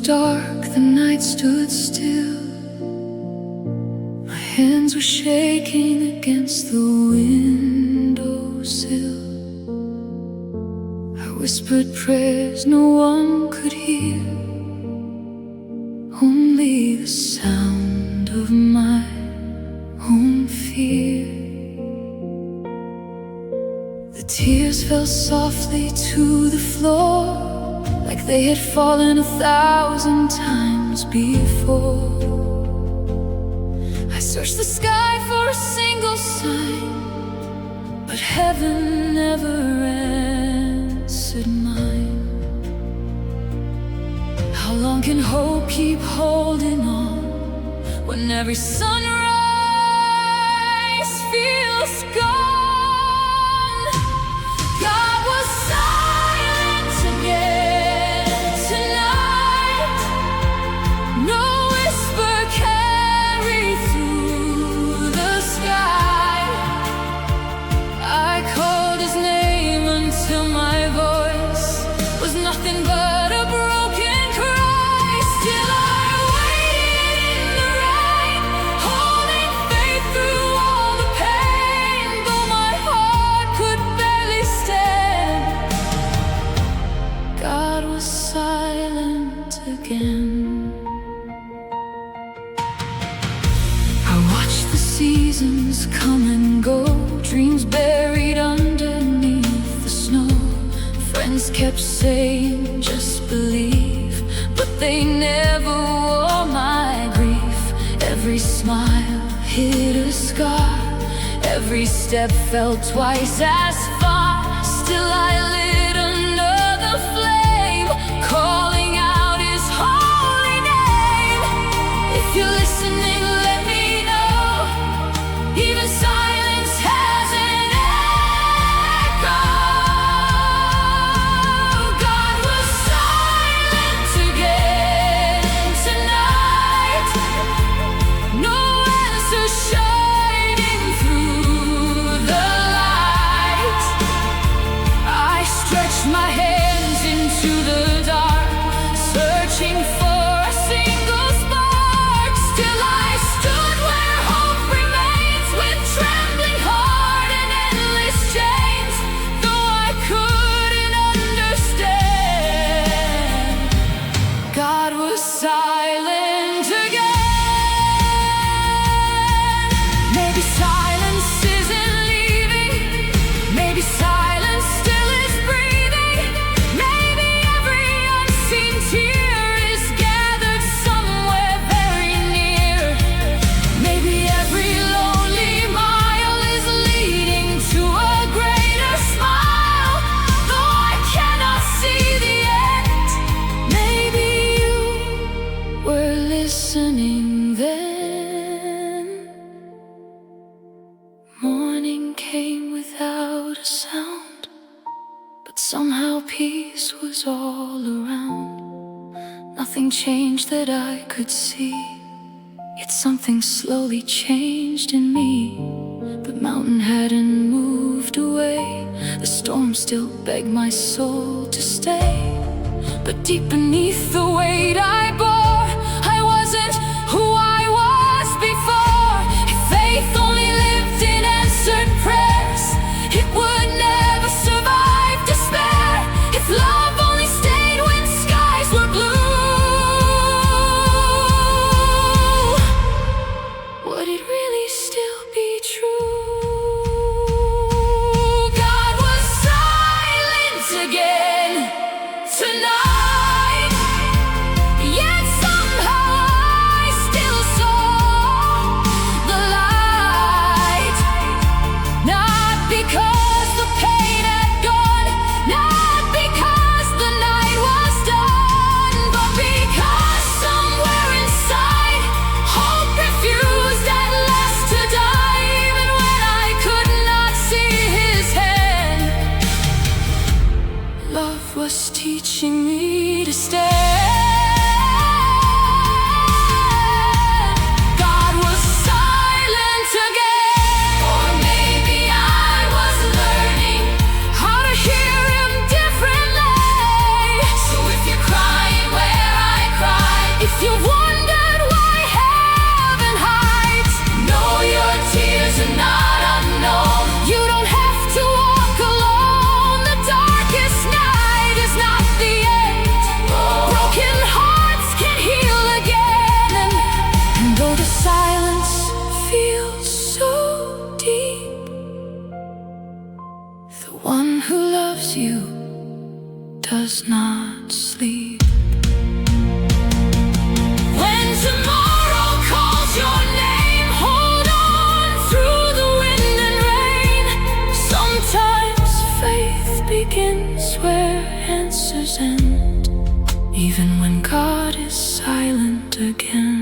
dark, the night stood still. My hands were shaking against the windowsill. I whispered prayers no one could hear, only the sound of my own fear. The tears fell softly to the floor, like they had fallen 1,000 times before. I searched the sky for a single sign, but heaven never answered mine. How long can hope keep holding on when every sunrise feels gone? God was silent again tonight. No whisper carried through the sky. I called his name until my voice was nothing but a broken cry. Still I waited in the rain, holding faith through all the pain. Though my heart could barely stand, God was silent again. I watched the seasons come and go, dreams buried underneath the snow. Friends kept saying, just believe, but they never wore my grief. Every smile hid a scar, every step felt twice as far. Still I lit another flame, calling out his holy name. If you're listening, let me know, even silence has an echo. God was silent again tonight. No answer shining through the light. I stretched my hands into the dark, searching for a single spark. Still I stood where hope remains, with trembling heart and endless chains. Though I couldn't understand, God was silent again. Maybe silence isn't leaving, maybe silence still is breathing. Maybe every unseen tear is gathered somewhere very near. Maybe every lonely mile is leading to a greater smile. Though I cannot see the end, maybe you were listening then. Morning came without a sound, but somehow peace was all around. Nothing changed that I could see, yet something slowly changed in me. The mountain hadn't moved away, the storm still begged my soul to stay. But deep beneath the weight I bore, I wasn't who I was before. If faith only lived in answered prayers, it would never survive despair. If love only stayed when skies were blue, would it really still be true? God was silent again tonight, yet somehow I still saw the light. Not because the pain had gone, not because the night was done, but because somewhere inside hope refused at last to die. Even loves you does not sleep. When tomorrow calls your name, hold on through the wind and rain. Sometimes faith begins where answers end, even when God is silent again.